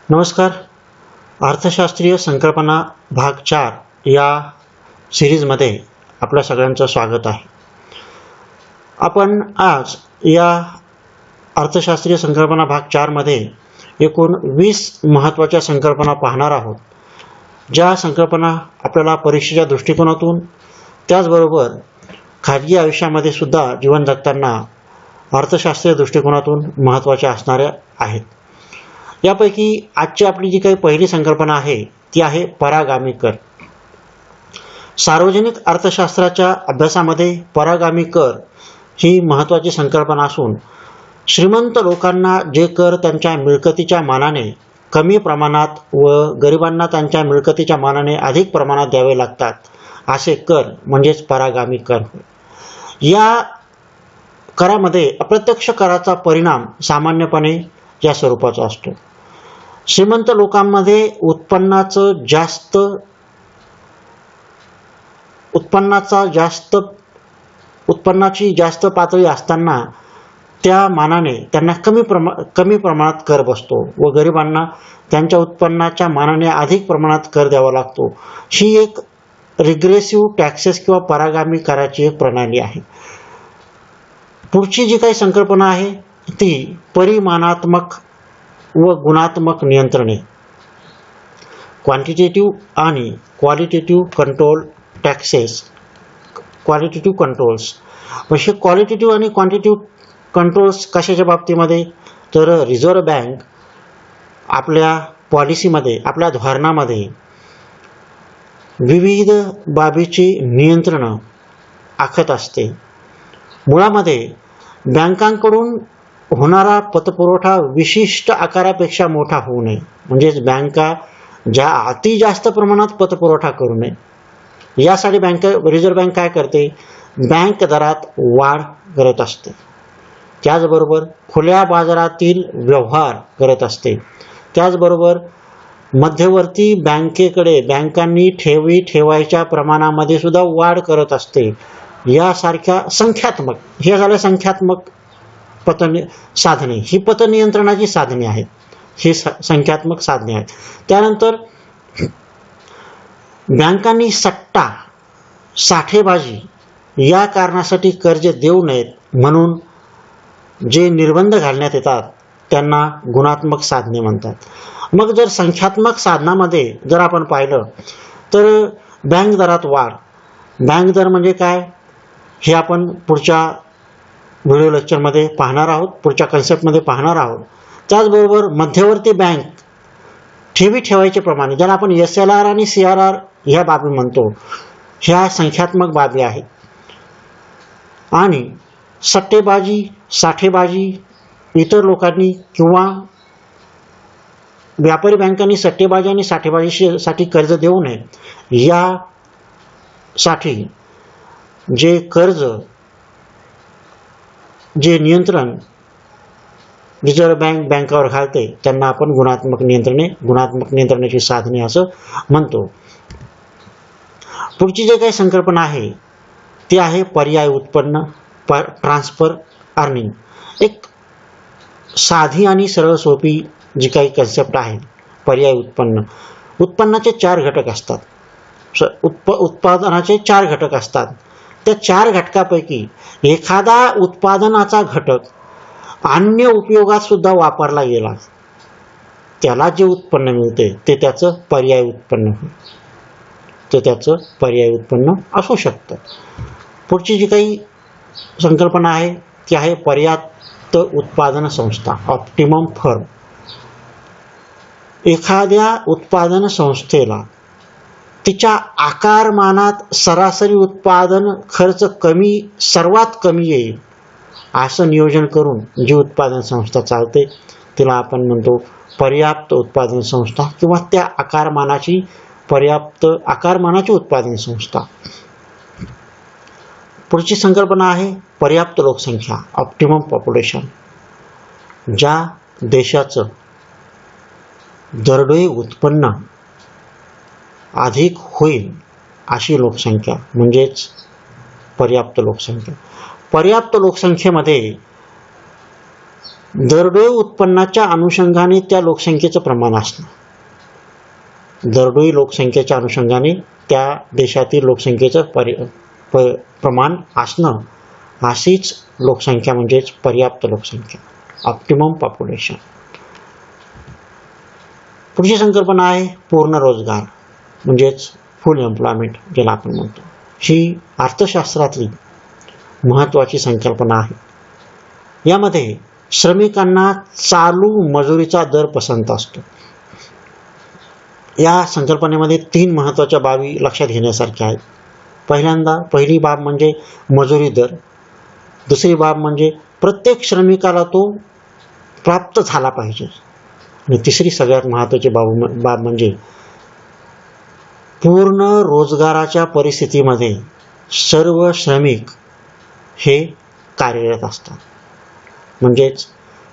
नमस्कार. अर्थशास्त्रीय संकल्पना भाग 4 या सिरीजमध्ये आपल्या सगळ्यांचं स्वागत आहे. आपण आज या अर्थशास्त्रीय संकल्पना भाग 4 मध्ये एकूण 20 महत्त्वाच्या संकल्पना पाहणार आहोत. ज्या संकल्पना आपल्याला परीक्षेच्या दृष्टिकोनातून त्याचबरोबर खाजगी आयुष्यामध्ये सुद्धा जीवन जगताना अर्थशास्त्रीय दृष्टिकोनातून महत्त्वाच्या असणाऱ्या आहेत. यापैकी आजची आपली जी काही पहिली संकल्पना आहे ती आहे परागामी कर. सार्वजनिक अर्थशास्त्राच्या अभ्यासामध्ये परागामी कर ही महत्त्वाची संकल्पना असून श्रीमंत लोकांना जे कर त्यांच्या मिळकतीच्या मानाने कमी प्रमाणात व गरिबांना त्यांच्या मिळकतीच्या मानाने अधिक प्रमाणात द्यावे लागतात असे कर म्हणजेच परागामी कर. या करामध्ये अप्रत्यक्ष कराचा परिणाम सामान्यपणे या स्वरूपाचा असतो. श्रीमंत लोकांमध्ये उत्पन्नाची जास्त पातळी असताना त्या मानाने त्यांना कमी प्रमाणात कर बसतो व गरिबांना त्यांच्या उत्पन्नाच्या मानाने अधिक प्रमाणात कर द्यावा लागतो. ही एक रिग्रेसिव्ह टॅक्सेस किंवा परागामी कराची एक प्रणाली आहे. पुढची जी काही संकल्पना आहे ती परिमाणात्मक व गुणात्मक नियंत्रणे, क्वांटिटेटिव्ह आणि qualitative control taxes, qualitative controls. म्हणजे क्वालिटेटिव्ह आणि क्वांटिटेटिव्ह कंट्रोल्स कशाच्या बाबतीमध्ये, तर रिझर्व्ह बँक आपल्या पॉलिसीमध्ये आपल्या धोरणामध्ये विविध बाबीची नियंत्रणं आखत असते. मुळामध्ये बँकांकडून होणारा पतपुरवठा विशिष्ट आकारापेक्षा मोठा होऊ नये, म्हणजेच बँका अति जास्त प्रमाणात पतपुरवठा करू नये यासाठी रिझर्व्ह बँक काय करते, बँक दरात वाढ करत असते. त्याचबरोबर खुल्या बाजारातील व्यवहार करत असते. त्याचबरोबर मध्यवर्ती बँकांनी ठेवायच्या प्रमाणामध्ये सुद्धा वाढ करत असते. यासारख्या हे झालं संख्यात्मक साधने. ही पतनियंत्रणाची साधने आहेत. ही संख्यात्मक साधने आहेत. त्यानंतर बँकांनी साठेबाजी या कारणासाठी कर्ज देऊ नयेत म्हणून जे निर्बंध घालण्यात येतात त्यांना गुणात्मक साधने म्हणतात. मग जर संख्यात्मक साधनामध्ये जर आपण पाहिलं तर बँक दरात वाढ. बँक दर म्हणजे काय हे आपण पुढच्या व्हिडिओ लेक्चरमध्ये पाहणार आहोत, पुढच्या कन्सेप्टमध्ये पाहणार आहोत. त्याचबरोबर मध्यवर्ती बँक ठेवायचे प्रमाणे ज्याला आपण SLR आणि CRR ह्या बाबी म्हणतो, ह्या संख्यात्मक बाबी आहेत. आणि साठेबाजी इतर लोकांनी किंवा व्यापारी बँकांनी सट्टेबाजी आणि साठेबाजीसाठी कर्ज देऊ नये यासाठी जे नियंत्रण रिझर्व्ह बँकावर घालते त्यांना आपण गुणात्मक नियंत्रणाची साधने असं म्हणतो. पुढची जे काही संकल्पना आहे ती आहे पर्याय उत्पन्न, ट्रान्सफर अर्निंग. एक साधी आणि सरळ सोपी जी काही कन्सेप्ट आहे पर्याय उत्पन्नाचे 4 घटक असतात. उत्पादनाचे 4 घटक असतात. त्या 4 घटकापैकी एखादा उत्पादनाचा घटक अन्य उपयोगात सुद्धा वापरला गेला त्याला जे उत्पन्न मिळते ते त्याचं पर्याय उत्पन्न असू शकतं. पुढची जी काही संकल्पना आहे ती आहे पर्याप्त उत्पादन संस्था, ऑप्टिमम फर्म. एखाद्या उत्पादन संस्थेला तिच्या आकारमानात सरासरी उत्पादन खर्च सर्वात कमी येईल असं नियोजन करून जी उत्पादन संस्था चालते तिला आपण म्हणतो पर्याप्त उत्पादन संस्था किंवा त्या आकारमानाची उत्पादन संस्था. पुढची संकल्पना आहे पर्याप्त लोकसंख्या, ऑप्टिमम पॉप्युलेशन. ज्या देशाचं दरडोई उत्पन्न अधिक होईल अशी लोकसंख्या म्हणजेच पर्याप्त लोकसंख्या. पर्याप्त लोकसंख्येमध्ये दरडोई उत्पन्नाच्या अनुषंगाने त्या लोकसंख्येचं प्रमाण असणं, दरडोई लोकसंख्येच्या अनुषंगाने त्या देशातील लोकसंख्येचं प्रमाण असणं, अशीच लोकसंख्या म्हणजेच पर्याप्त लोकसंख्या, ऑप्टिमम पॉप्युलेशन. पुढची संकल्पना आहे पूर्ण रोजगार म्हणजेच फुल एम्प्लॉयमेंट ज्याला आपण म्हणतो. ही अर्थशास्त्रातली महत्त्वाची संकल्पना आहे. यामध्ये श्रमिकांना चालू मजुरीचा दर पसंत असतो. या संकल्पनेमध्ये 3 महत्त्वाच्या बाबी लक्षात घेण्यासारख्या आहेत. पहिली बाब म्हणजे मजुरी दर, दुसरी बाब म्हणजे प्रत्येक श्रमिकाला तो प्राप्त झाला पाहिजे, आणि तिसरी सगळ्यात महत्त्वाची बाब म्हणजे पूर्ण रोजगाराच्या परिस्थितीमध्ये सर्व श्रमिक हे कार्यरत असतात. म्हणजेच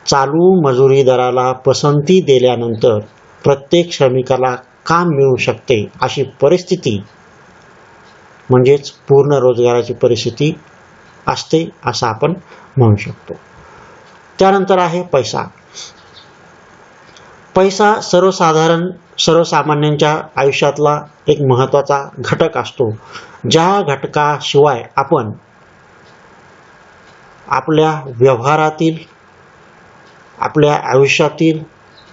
चालू मजुरी दराला पसंती दिल्यानंतर प्रत्येक श्रमिकाला काम मिळू शकते अशी परिस्थिती म्हणजेच पूर्ण रोजगाराची परिस्थिती असते असं आपण म्हणू शकतो. त्यानंतर आहे पैसा. पैसा सर्वसामान्यांच्या आयुष्यातला एक महत्त्वाचा घटक असतो, ज्या घटकाशिवाय आपण आपल्या व्यवहारातील, आपल्या आयुष्यातील,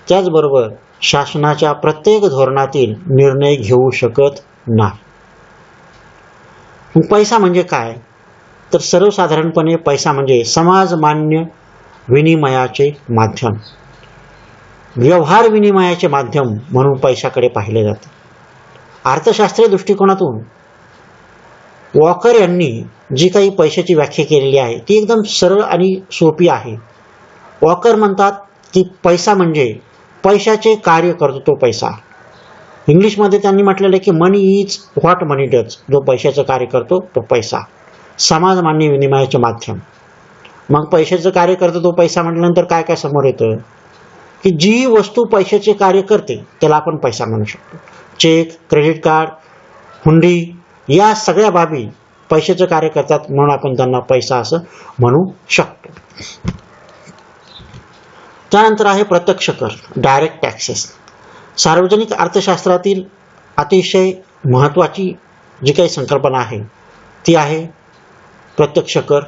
त्याचबरोबर शासनाच्या प्रत्येक धोरणातील निर्णय घेऊ शकत नाही. पैसा म्हणजे काय? तर सर्वसाधारणपणे पैसा म्हणजे समाजमान्य विनिमयाचे माध्यम, व्यवहार विनिमयाचे माध्यम म्हणून पैशाकडे पाहिले जाते. अर्थशास्त्रीय दृष्टिकोनातून वॉकर यांनी जी काही पैशाची व्याख्या केलेली आहे ती एकदम सरळ आणि सोपी आहे. वॉकर म्हणतात की पैसा म्हणजे पैशाचे कार्य करतो तो पैसा. इंग्लिशमध्ये त्यांनी म्हटलेलं आहे की मनी इज व्हॉट मनी डज, जो पैशाचं कार्य करतो तो पैसा. समाजमान्य विनिमयाचे माध्यम, मग पैशाचं कार्य करतो तो पैसा म्हटल्यानंतर काय काय समोर येतं की जी वस्तू पैशाचे कार्य करते त्याला आपण पैसा म्हणू शकतो. चेक, क्रेडिट कार्ड, हुंडी या सगळ्या बाबी पैशाचं कार्य करतात म्हणून आपण त्यांना पैसा असं म्हणू शकतो. त्यानंतर आहे प्रत्यक्ष कर, डायरेक्ट टॅक्सेस. सार्वजनिक अर्थशास्त्रातील अतिशय महत्त्वाची जी काही संकल्पना आहे ती आहे प्रत्यक्ष कर,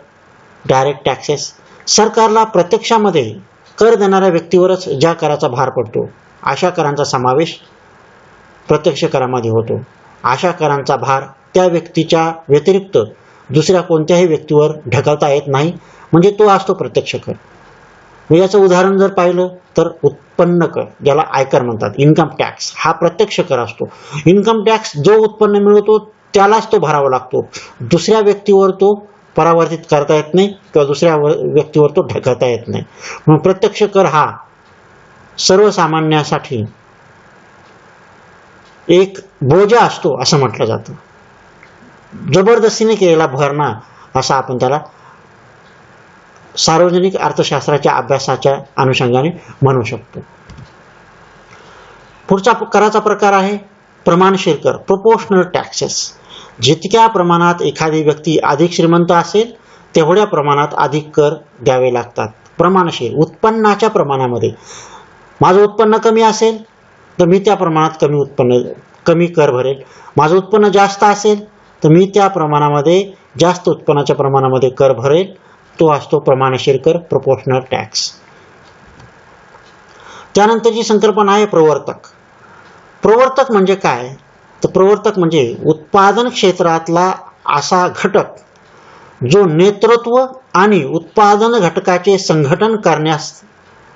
डायरेक्ट टॅक्सेस. सरकारला प्रत्यक्षामध्ये कर देणाऱ्या व्यक्तीवरच ज्या कराचा भार पडतो अशा करांचा समावेश प्रत्यक्ष करामध्ये होतो. अशा करांचा भार त्या व्यक्तीच्या व्यतिरिक्त दुसऱ्या कोणत्याही व्यक्तीवर ढकलता येत नाही, म्हणजे तो असतो प्रत्यक्ष कर. याचं उदाहरण जर पाहिलं तर उत्पन्न कर, ज्याला आयकर म्हणतात, इन्कम टॅक्स, हा प्रत्यक्ष कर असतो. इन्कम टॅक्स जो उत्पन्न मिळवतो त्यालाच तो भरावा लागतो, दुसऱ्या व्यक्तीवर तो परावर्तित करता येत नाही किंवा दुसऱ्या व्यक्तीवर तो ढकलता येत नाही. म्हणून प्रत्यक्ष कर हा सर्वसामान्यांसाठी एक बोजा असतो असं म्हटलं जातं. जबरदस्तीने केलेला भरणा असा आपण त्याला सार्वजनिक अर्थशास्त्राच्या अभ्यासाच्या अनुषंगाने म्हणू शकतो. पुढचा कराचा प्रकार आहे प्रमाणशीर कर, प्रोपोर्शनल टॅक्सेस. जितक्या प्रमाणात एखादी व्यक्ती अधिक श्रीमंत असेल तेवढ्या प्रमाणात अधिक कर द्यावे लागतात. प्रमाणशीर, उत्पन्नाच्या प्रमाणामध्ये. माझं उत्पन्न कमी असेल तर मी त्या प्रमाणात कमी कर भरेल. माझं उत्पन्न जास्त असेल तर मी त्या प्रमाणामध्ये जास्त उत्पन्नाच्या प्रमाणामध्ये कर भरेल. तो असतो प्रमाणशीर कर, प्रोपोर्शनल टॅक्स. त्यानंतरची संकल्पना आहे प्रवर्तक. प्रवर्तक म्हणजे काय? तर प्रवर्तक म्हणजे उत्पादन क्षेत्रातला असा घटक जो नेतृत्व आणि उत्पादन घटकाचे संघटन करण्यास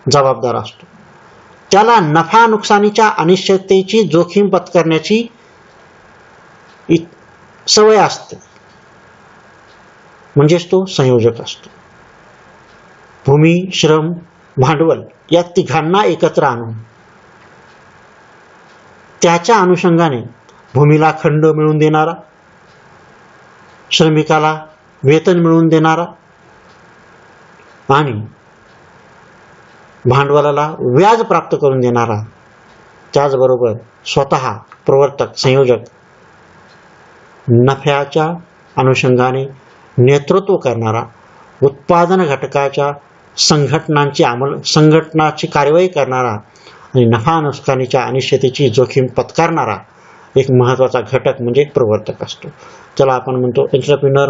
जबाबदार असतो. त्याला नफा नुकसानीच्या अनिश्चिततेची जोखीम पत्करण्याची सवय असते, म्हणजेच तो संयोजक असतो. भूमी, श्रम, भांडवल या तिघांना एकत्र आणून त्याच्या अनुषंगाने भूमीला खंड मिळवून देणारा, श्रमिकाला वेतन मिळवून देणारा आणि भांडवलाला व्याज प्राप्त करून देणारा, त्याचबरोबर स्वतः प्रवर्तक, संयोजक नफ्याच्या अनुषंगाने नेतृत्व करणारा, उत्पादन घटकाच्या संघटनाची कार्यवाही करणारा आणि नफा नुकसानीच्या अनिश्चिततेची जोखीम पत्करणारा एक महत्त्वाचा घटक म्हणजे प्रवर्तक असतो. त्याला आपण म्हणतो एंटरप्रेन्योर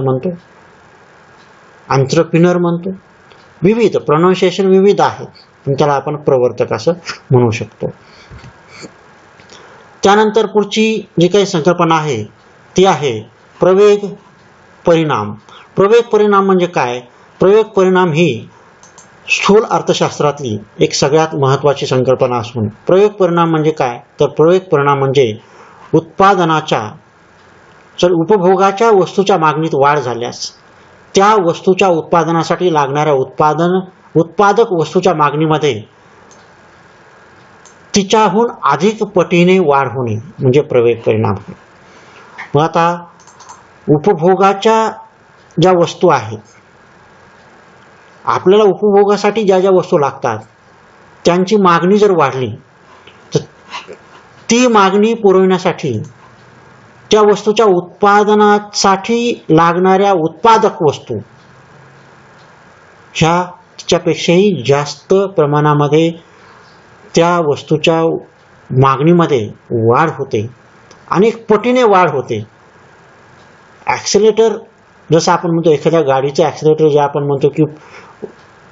म्हणतो. विविध प्रोनाउन्सिएशन विविध आहे, पण त्याला आपण प्रवर्तक असं म्हणू शकतो. त्यानंतर पुढची जी काही संकल्पना आहे ती आहे प्रवेग परिणाम. प्रवेग परिणाम म्हणजे काय? प्रवेग परिणाम ही स्थूल अर्थशास्त्रातली एक सगळ्यात महत्त्वाची संकल्पना असून प्रवेग परिणाम म्हणजे काय? तर प्रवेग परिणाम म्हणजे उपभोगाच्या वस्तूच्या मागणीत वाढ झाल्यास त्या वस्तूच्या उत्पादनासाठी लागणाऱ्या उत्पादक वस्तूच्या मागणीमध्ये तिच्याहून अधिक पटीने वाढ होणे म्हणजे प्रवेग परिणाम. मग आता उपभोगाच्या ज्या वस्तू आहेत, आपल्याला उपभोगासाठी ज्या ज्या वस्तू लागतात त्यांची मागणी जर वाढली तर ती मागणी पुरवण्यासाठी त्या वस्तूच्या उत्पादनासाठी लागणाऱ्या उत्पादक वस्तू ह्या त्यापेक्षाही जास्त प्रमाणामध्ये त्या वस्तूच्या मागणीमध्ये वाढ होते, अनेक पटीने वाढ होते. ॲक्सिलेटर जसं आपण म्हणतो, एखाद्या गाडीचं ॲक्सिलेटर जे आपण म्हणतो की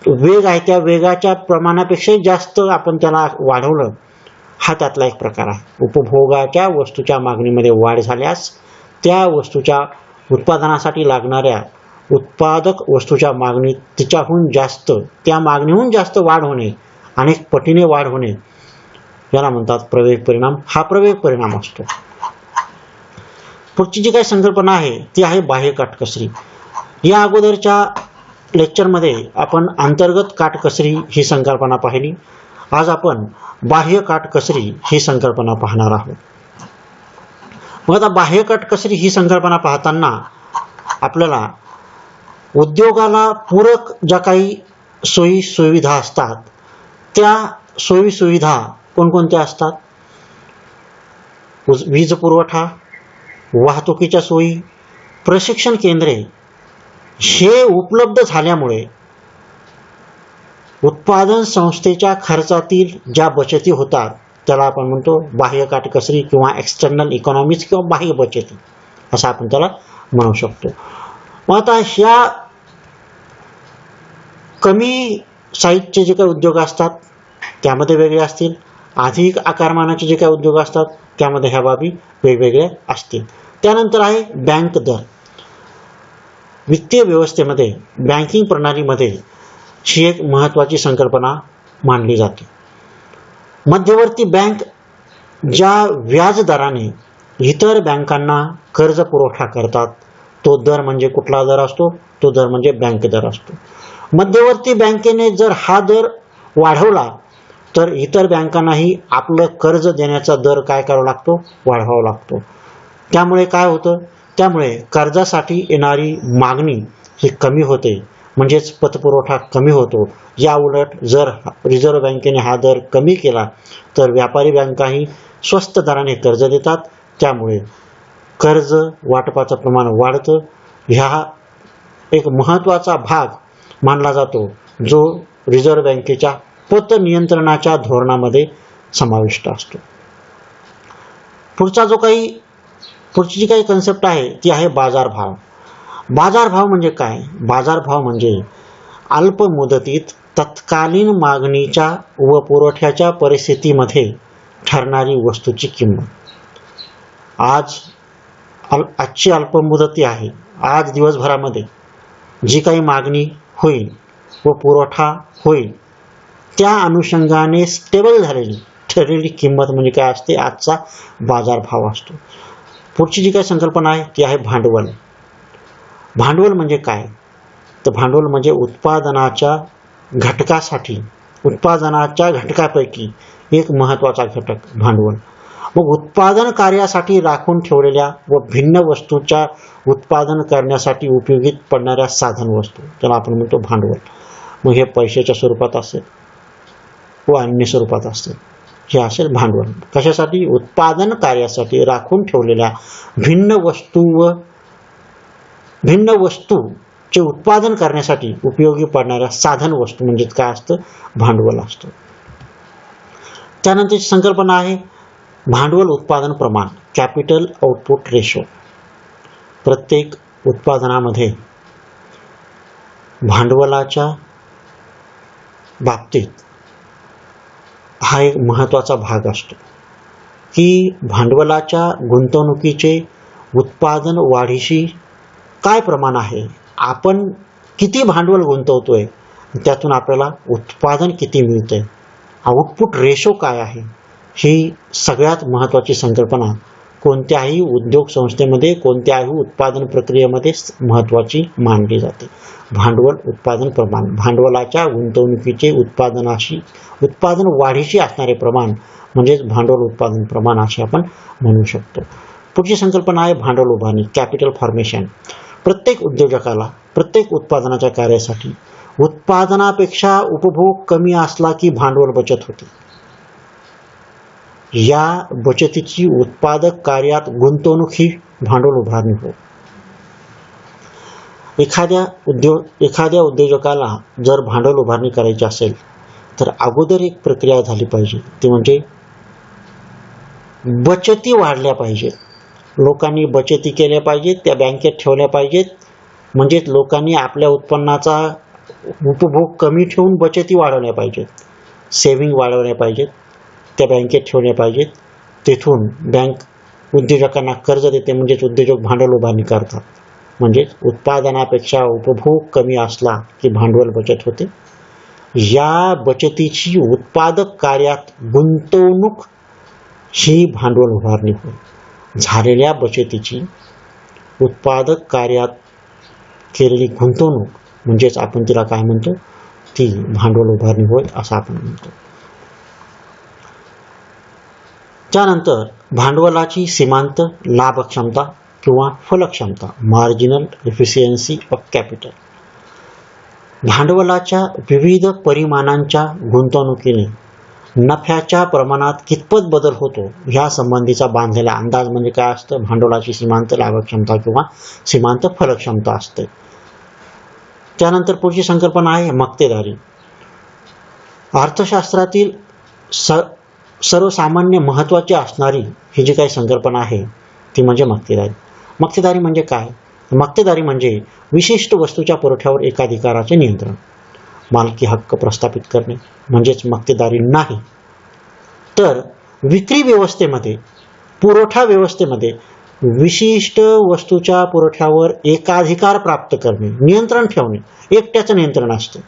वेग आहे त्या वेगाच्या प्रमाणापेक्षाही जास्त आपण त्याला वाढवलं, हा त्यातला एक प्रकार आहे. उपभोगाच्या वस्तूच्या मागणीमध्ये वाढ झाल्यास त्या वस्तूच्या उत्पादनासाठी लागणाऱ्या उत्पादक वस्तूच्या मागणीत त्या मागणीहून जास्त वाढ होणे, अनेक पटीने वाढ होणे, याला म्हणतात प्रवेग परिणाम. हा प्रवेग परिणाम असतो. पुढची जी काही संकल्पना आहे ती आहे बाह्य काटकसरी. या अगोदरच्या लेक्चरमध्ये आपण अंतर्गत काटकसरी ही संकल्पना पाहिली. आज आपण बाह्य काटकसरी ही संकल्पना पाहणार आहोत. मग आता बाह्य काटकसरी ही संकल्पना पाहताना आपल्याला उद्योगाला पूरक ज्या काही सोयी सुविधा असतात त्या सोयी सुविधा कोणकोणत्या असतात? वीज पुरवठा, वाहतुकीच्या सोयी, प्रशिक्षण केंद्रे हे उपलब्ध झाल्यामुळे उत्पादन संस्थेच्या खर्चातील ज्या बचती होतात त्याला आपण म्हणतो बाह्य काटकसरी किंवा एक्सटर्नल इकॉनॉमिक्स किंवा बाह्य बचती असं आपण त्याला म्हणू शकतो. मग आता ह्या कमी साईजचे जे काही उद्योग असतात त्यामध्ये वेगळे असतील, अधिक आकारमानाचे जे काही उद्योग असतात त्यामध्ये ह्या बाबी वेगवेगळ्या असतील. त्यानंतर आहे बँक दर. वित्तीय व्यवस्थेमध्ये, बँकिंग प्रणालीमध्ये ही एक महत्त्वाची संकल्पना मानली जाते. मध्यवर्ती बँक ज्या व्याज दराने इतर बँकांना कर्ज पुरवठा करतात तो दर म्हणजे कुठला दर असतो? तो दर म्हणजे बँक दर असतो. मध्यवर्ती बँकेने जर हा दर वाढवला तर इतर बँकांनाही आपलं कर्ज देण्याचा दर काय करावा लागतो? वाढवावा लागतो. त्यामुळे काय होतं? त्यामुळे कर्जासाठी येणारी मागणी ही कमी होते, म्हणजेच पतपुरवठा कमी होतो. या उलट जर रिझर्व्ह बँकेने हा दर कमी केला तर व्यापारी बँकाही स्वस्त दराने कर्ज देतात, त्यामुळे कर्ज वाटपाचं प्रमाण वाढतं. ह्या एक महत्त्वाचा भाग मानला जातो जो रिझर्व्ह बँकेच्या पतनियंत्रणाच्या धोरणामध्ये समाविष्ट असतो. पुढची जी काही कन्सेप्ट आहे ती आहे बाजारभाव. बाजारभाव म्हणजे काय? बाजारभाव म्हणजे अल्प मुदतीत तत्कालीन मागणीच्या व पुरवठ्याच्या परिस्थितीमध्ये ठरणारी वस्तूची किंमत. आजची अल्पमुदती आहे. आज दिवसभरामध्ये जी काही मागणी होईल व पुरवठा होईल त्या अनुषंगाने स्टेबल ठरलेली किंमत म्हणजे काय असते? आजचा बाजारभाव असतो. पुढची जी काही संकल्पना आहे ती आहे भांडवल. भांडवल म्हणजे काय? तर भांडवल म्हणजे उत्पादनाच्या घटकापैकी एक महत्त्वाचा घटक भांडवल. मग उत्पादन कार्यासाठी राखून ठेवलेल्या व भिन्न वस्तूच्या उत्पादन करण्यासाठी उपयोगी पडणाऱ्या साधन वस्तू त्याला आपण म्हणतो भांडवल. मग हे पैशाच्या स्वरूपात असेल व अन्य स्वरूपात असेल, हे असेल भांडवल. कशासाठी? उत्पादन कार्यासाठी राखून ठेवलेल्या भिन्न वस्तूच्या चे उत्पादन करण्यासाठी उपयोगी पडणाऱ्या साधन वस्तू म्हणजेच काय असतं, भांडवल असतं. त्यानंतरची संकल्पना आहे भांडवल उत्पादन प्रमाण, कॅपिटल आउटपुट रेशो. प्रत्येक उत्पादनामध्ये भांडवलाच्या बाबतीत हा एक महत्त्वाचा भाग असतो की भांडवलाच्या गुंतवणुकीचे उत्पादन वाढीशी काय प्रमाण आहे, आपण किती भांडवल गुंतवतोय, त्यातून आपल्याला उत्पादन किती मिळतंय, आउटपुट रेशो काय आहे, ही सगळ्यात महत्त्वाची संकल्पना कोणत्याही उद्योग संस्थेमध्ये, कोणत्याही उत्पादन प्रक्रियेमध्ये महत्त्वाची मानली जाते. भांडवल उत्पादन प्रमाण, भांडवलाच्या गुंतवणुकीचे उत्पादन वाढीशी असणारे प्रमाण म्हणजेच भांडवल उत्पादन प्रमाण असे आपण म्हणू शकतो. पुढची संकल्पना आहे भांडवल उभारणी, कॅपिटल फॉर्मेशन. प्रत्येक उद्योजकाला प्रत्येक उत्पादनाच्या कार्यासाठी उत्पादनापेक्षा उपभोग कमी असला की भांडवल बचत होते. या बचतीची उत्पादक कार्यात गुंतवणूक ही भांडवल उभारणी होय. एखाद्या उद्योजकाला जर भांडवल उभारणी करायची असेल तर अगोदर एक प्रक्रिया झाली पाहिजे, ती म्हणजे बचती वाढल्या पाहिजेत. लोकांनी बचती केल्या पाहिजेत, त्या बँकेत ठेवल्या पाहिजेत. म्हणजेच लोकांनी आपल्या उत्पन्नाचा उपभोग कमी ठेवून बचती वाढवल्या पाहिजेत, सेव्हिंग वाढवल्या पाहिजेत, त्या बँकेत ठेवल्या पाहिजेत. तेथून बँक उद्योजकांना कर्ज देते, म्हणजेच उद्योजक भांडवल उभारणी करतात. म्हणजेच उत्पादनापेक्षा उपभोग कमी असला की भांडवल बचत होते. या बचतीची उत्पादक कार्यात गुंतवणूक ही भांडवल उभारणी होय. झालेल्या बचतीची उत्पादक कार्यात केलेली गुंतवणूक म्हणजेच आपण तिला काय म्हणतो, ती भांडवल उभारणी होय असं आपण म्हणतो. त्यानंतर भांडवलाची सीमांत लाभक्षमता किंवा फलक्षमता, मार्जिनल एफिशियन्सी ऑफ कॅपिटल. भांडवलाच्या विविध परिमाणांच्या गुंतवणुकीने नफ्याच्या प्रमाणात कितपत बदल होतो ह्या संबंधीचा बांधलेला अंदाज म्हणजे काय असतं, भांडवलाची सीमांत लाभक्षमता किंवा सीमांत फलक्षमता असते. त्यानंतर पुढची संकल्पना आहे मक्तेदारी. अर्थशास्त्रातील सर्वसामान्य महत्त्वाची असणारी ही जी काही संकल्पना आहे ती म्हणजे मक्तेदारी. मक्तेदारी म्हणजे काय? मक्तेदारी म्हणजे विशिष्ट वस्तूच्या पुरवठ्यावर एकाधिकाराचे नियंत्रण, मालकी हक्क प्रस्थापित करणे म्हणजेच मक्तेदारी नाही. तर विक्री व्यवस्थेमध्ये, पुरवठा व्यवस्थेमध्ये विशिष्ट वस्तूच्या पुरवठ्यावर एकाधिकार प्राप्त करणे, नियंत्रण ठेवणे, एकट्याचं नियंत्रण असते.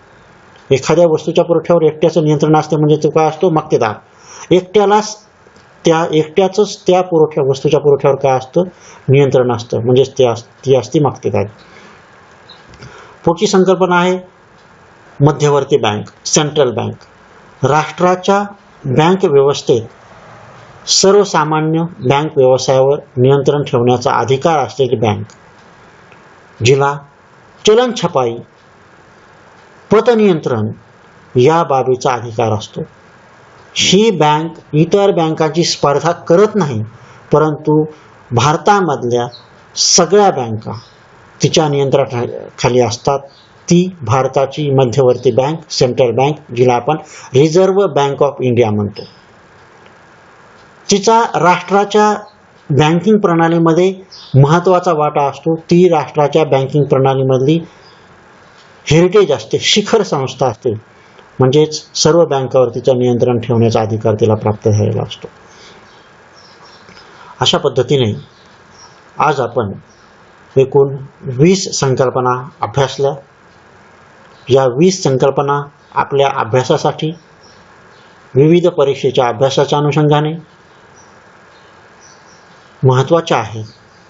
एखाद्या वस्तूच्या पुरवठ्यावर एकट्याचं नियंत्रण असते म्हणजे तो काय असतो, मक्तेदार. एकट्याचंच त्या वस्तूच्या पुरवठ्यावर काय असतं, नियंत्रण असतं, म्हणजेच ती असते मक्तेदारी. पुढची संकल्पना आहे मध्यवर्ती बँक, सेंट्रल बँक. राष्ट्राच्या बँक व्यवस्थेत सर्वसामान्य बँक व्यवसायावर नियंत्रण ठेवण्याचा अधिकार असलेली बँक, जिला चलन छपाई, पतनियंत्रण या बाबीचा अधिकार असतो. ही बँक इतर बँकांची स्पर्धा करत नाही, परंतु भारतामधल्या सगळ्या बँका तिच्या नियंत्रणाखाली असतात. ती भारताची मध्यवर्ती बँक, सेंट्रल बँक, जिला आपण रिझर्व्ह बँक ऑफ इंडिया म्हणतो. तिचा राष्ट्राच्या बँकिंग प्रणालीमध्ये महत्त्वाचा वाटा असतो. ती राष्ट्राच्या बँकिंग प्रणालीमधली हेरिटेज असते, शिखर संस्था असते. म्हणजेच सर्व बँकावर तिचं नियंत्रण ठेवण्याचा अधिकार तिला प्राप्त झालेला असतो. अशा पद्धतीने आज आपण एकूण 20 संकल्पना अभ्यासल्या. या 20 संकल्पना आपल्या अभ्यासासाठी, विविध परीक्षेच्या अभ्यासाच्या अनुषंगाने महत्त्वाच्या आहेत.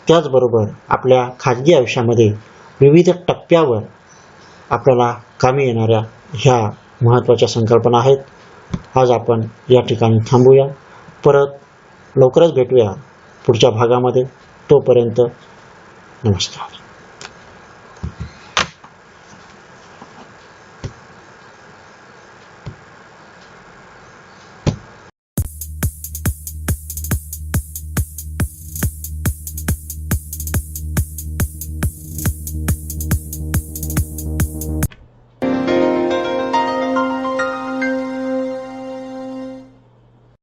त्याचबरोबर आपल्या खाजगी आयुष्यामध्ये विविध टप्प्यावर आपल्याला कामी येणाऱ्या ह्या महत्त्वाच्या संकल्पना आहेत. आज आपण या ठिकाणी थांबूया. परत लवकरच भेटूया पुढच्या भागामध्ये. तोपर्यंत नमस्कार.